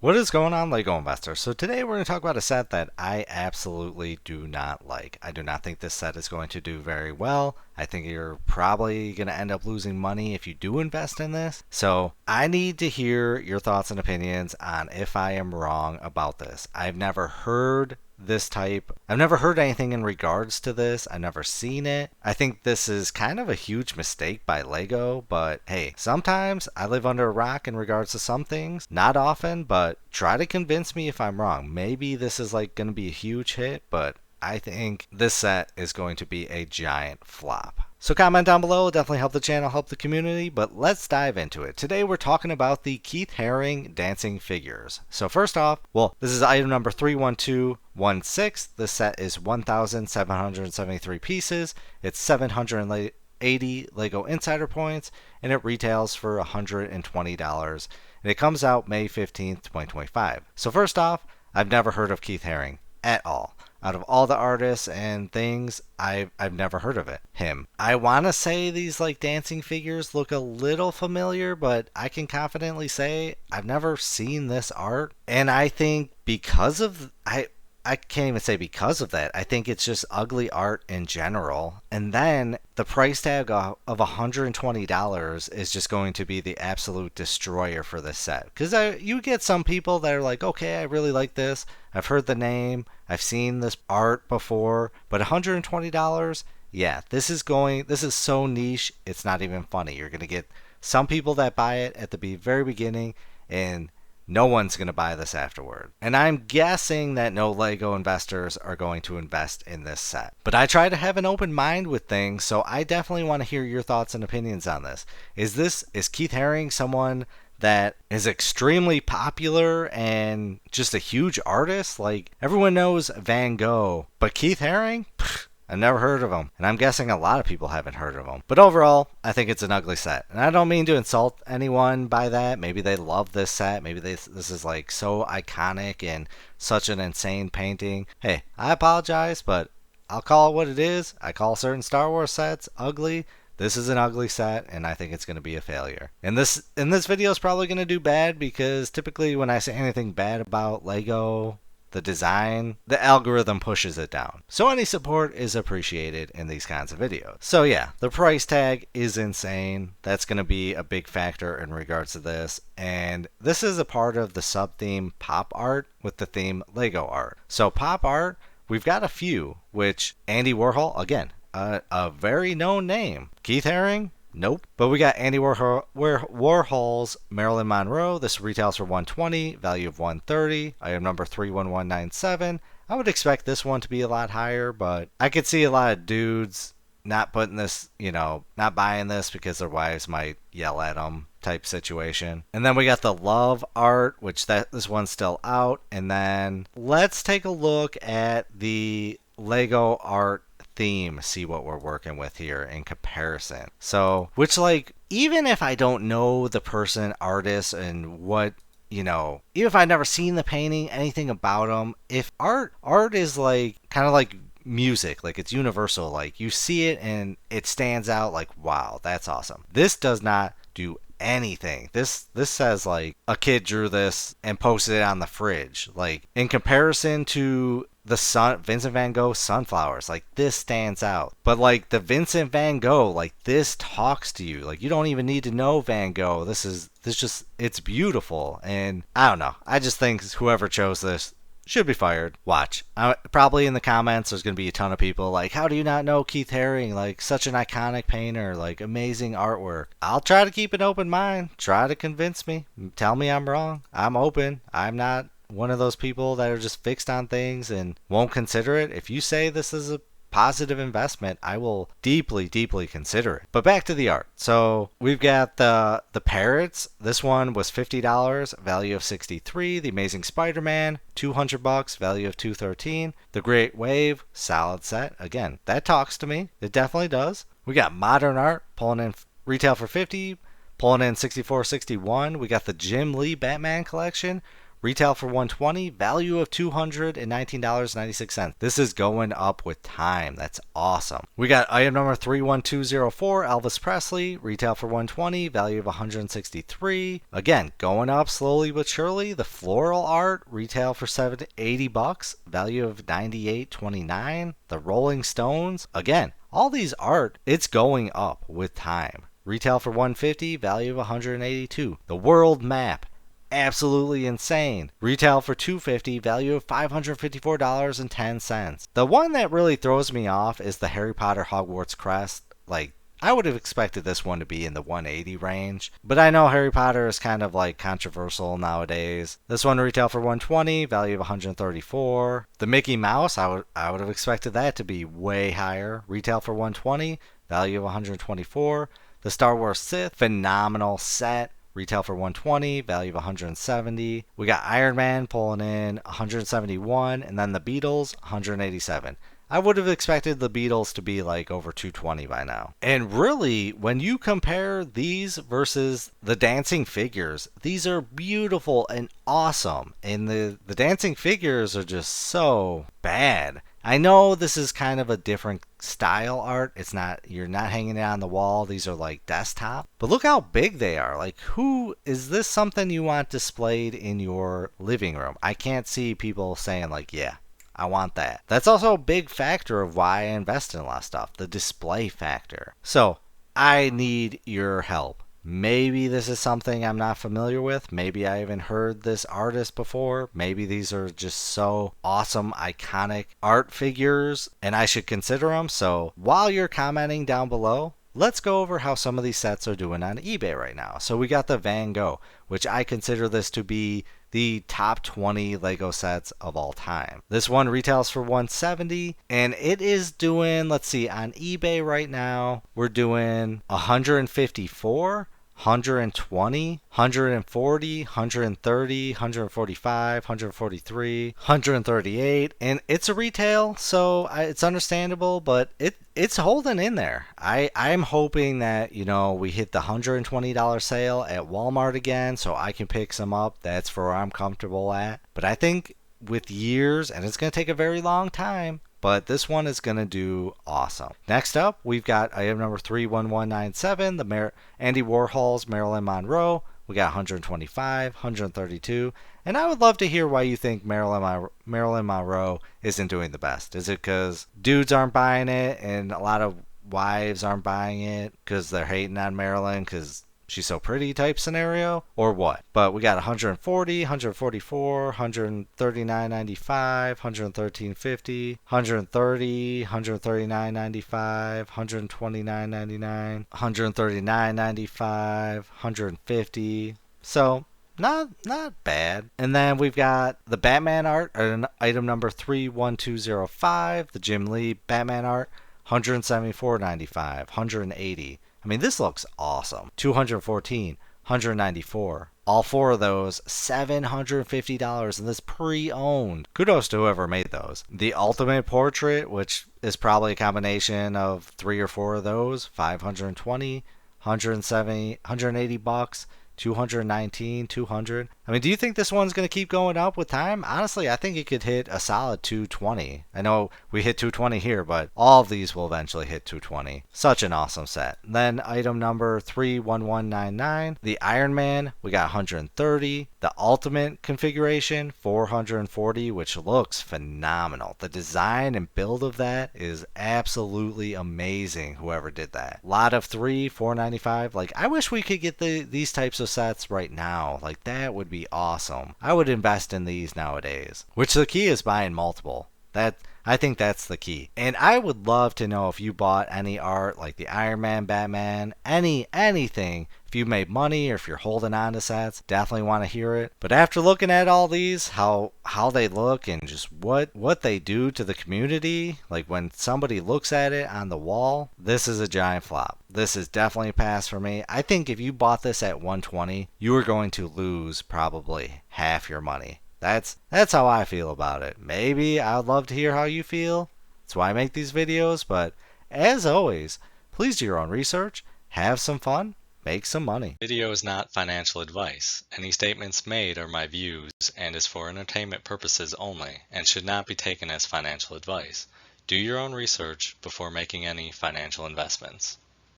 What is going on, Lego investors? So today we're going to talk about a set that I absolutely do not like. I do not think this set is going to do very well. I think you're probably going to end up losing money if you do invest in this. So I need to hear your thoughts and opinions on if I am wrong about this. I've never heard anything in regards to this. I've never seen it. I think this is kind of a huge mistake by Lego, but hey, sometimes I live under a rock in regards to some things. Not often, but try to convince me if I'm wrong. Maybe this is like going to be a huge hit, but I think this set is going to be a giant flop. So comment down below, it'll definitely help the channel, help the community, but let's dive into it. Today we're talking about the Keith Haring dancing figures. So first off, this is item number 31216. This set is 1,773 pieces. It's 780 Lego Insider points, and it retails for $120. And it comes out May 15th, 2025. So first off, I've never heard of Keith Haring at all. Out of all the artists and things, I've never heard of him. I want to say these like dancing figures look a little familiar, but I can confidently say I've never seen this art. And I think I can't even say because of that. I think it's just ugly art in general. And then the price tag of $120 is just going to be the absolute destroyer for this set. Because you get some people that are like, okay, I really like this. I've heard the name. I've seen this art before. But $120, yeah, this is so niche, it's not even funny. You're going to get some people that buy it at the very beginning, and no one's going to buy this afterward. And I'm guessing that no Lego investors are going to invest in this set. But I try to have an open mind with things, so I definitely want to hear your thoughts and opinions on this. Is Keith Haring someone that is extremely popular and just a huge artist? Like, everyone knows Van Gogh, but Keith Haring? Pfft, I've never heard of him, and I'm guessing a lot of people haven't heard of him. But overall, I think it's an ugly set. And I don't mean to insult anyone by that. Maybe they love this set. Maybe this is like so iconic and such an insane painting. Hey, I apologize, but I'll call it what it is. I call certain Star Wars sets ugly. This is an ugly set, and I think it's going to be a failure. And this video is probably going to do bad because typically when I say anything bad about Lego, the design, the algorithm pushes it down. So any support is appreciated in these kinds of videos. So yeah, the price tag is insane. That's going to be a big factor in regards to this. And this is a part of the sub-theme pop art with the theme Lego art. So pop art, we've got a few, which Andy Warhol, again, a very known name. Keith Haring? Nope. But we got Andy Warhol's Marilyn Monroe. This retails for $120, value of $130. Item number 31197. I would expect this one to be a lot higher, but I could see a lot of dudes not putting this, not buying this because their wives might yell at them type situation. And then we got the Love art, which this one's still out. And then let's take a look at the Lego art theme, see what we're working with here in comparison. So, which like, even if I don't know the person, artist, and what, even if I've never seen the painting, anything about them, if art is like, kind of like music, like it's universal, like you see it and it stands out like, wow, that's awesome. This does not do anything. This says like a kid drew this and posted it on the fridge. Like in comparison to the Vincent Van Gogh sunflowers, like this stands out. But like the Vincent Van Gogh, like this talks to you. Like you don't even need to know Van Gogh. It's beautiful. And I don't know. I just think whoever chose this should be fired. Watch. Probably in the comments there's going to be a ton of people like, how do you not know Keith Haring? Like such an iconic painter, like amazing artwork. I'll try to keep an open mind. Try to convince me. Tell me I'm wrong. I'm open. I'm not one of those people that are just fixed on things and won't consider it. If you say this is a positive investment, I will deeply, deeply consider it. But back to the art. So we've got the parrots. This one was $50, value of $63. The Amazing Spider-Man, $200, value of $213. The Great Wave, solid set. Again, that talks to me. It definitely does. We got modern art pulling in retail for $50, pulling in $64.61. We got the Jim Lee Batman collection. retail for $120, value of $219.96. This is going up with time. That's awesome. We got item number 31204, Elvis Presley, retail for $120, value of $163. Again, going up slowly but surely. The floral art, retail for $80, value of $98.29. The Rolling Stones, again, all these art, it's going up with time. Retail for $150, value of $182. The world map, absolutely insane. Retail for $250, value of $554.10. The one that really throws me off is the Harry Potter Hogwarts crest. Like, I would have expected this one to be in the 180 range, but I know Harry Potter is kind of like controversial nowadays. This one retail for $120, value of $134. The Mickey Mouse, I would have expected that to be way higher. Retail for $120, value of $124. The Star Wars Sith, phenomenal set. Retail for $120, value of $170. We got Iron Man pulling in $171, and then the Beatles $187. I would have expected the Beatles to be like over $220 by now. And really, when you compare these versus the dancing figures, these are beautiful and awesome. And the dancing figures are just so bad. I know this is kind of a different style art. It's not, you're not hanging it on the wall. These are like desktop. But look how big they are. Like, is this something you want displayed in your living room? I can't see people saying like, yeah, I want that. That's also a big factor of why I invest in a lot of stuff, the display factor. So I need your help. Maybe this is something I'm not familiar with. Maybe I haven't heard this artist before. Maybe these are just so awesome, iconic art figures, and I should consider them. So while you're commenting down below, let's go over how some of these sets are doing on eBay right now. So we got the Van Gogh, which I consider this to be the top 20 Lego sets of all time. This one retails for $170, and it is doing, let's see, on eBay right now, we're doing 154, 120, 140, 130, 145, 143, 138, and it's a retail, so it's understandable, but it's holding in there. I'm hoping that, we hit the $120 sale at Walmart again, so I can pick some up. That's where I'm comfortable at. But I think with years, and it's going to take a very long time, but this one is going to do awesome. Next up, we've got item number 31197, the Andy Warhol's Marilyn Monroe. We got 125, 132, and I would love to hear why you think Marilyn Monroe isn't doing the best. Is it because dudes aren't buying it and a lot of wives aren't buying it because they're hating on Marilyn because she's so pretty type scenario, or what? But we got 140, 144, 139.95, 113.50, 130, 139.95, 129.99, 139.95, 150. So not bad. And then we've got the Batman art, item number 31205, the Jim Lee Batman art, 174.95, 180. I mean, this looks awesome. 214, 194. All four of those, $750, and this pre-owned. Kudos to whoever made those. The Ultimate Portrait, which is probably a combination of 3 or 4 of those, 520, 170, 180 bucks. 219, 200. I mean, do you think this one's going to keep going up with time? Honestly, I think it could hit a solid 220. I know we hit 220 here, but all of these will eventually hit 220. Such an awesome set. Then item number 31199, the Iron Man, we got 130. The Ultimate configuration, 440, which looks phenomenal. The design and build of that is absolutely amazing, whoever did that. Lot of 3, 495. Like, I wish we could get these types of sets right now. Like, that would be awesome. I would invest in these nowadays. Which the key is buying multiple. I think that's the key. And I would love to know if you bought any art like the Iron Man, Batman, anything. If you made money or if you're holding on to sets, definitely want to hear it. But after looking at all these, how they look and just what they do to the community, like when somebody looks at it on the wall, this is a giant flop. This is definitely a pass for me. I think if you bought this at 120, you are going to lose probably half your money. That's how I feel about it. Maybe I'd love to hear how you feel. That's why I make these videos. But as always, please do your own research, have some fun, make some money. Video is not financial advice. Any statements made are my views and is for entertainment purposes only and should not be taken as financial advice. Do your own research before making any financial investments.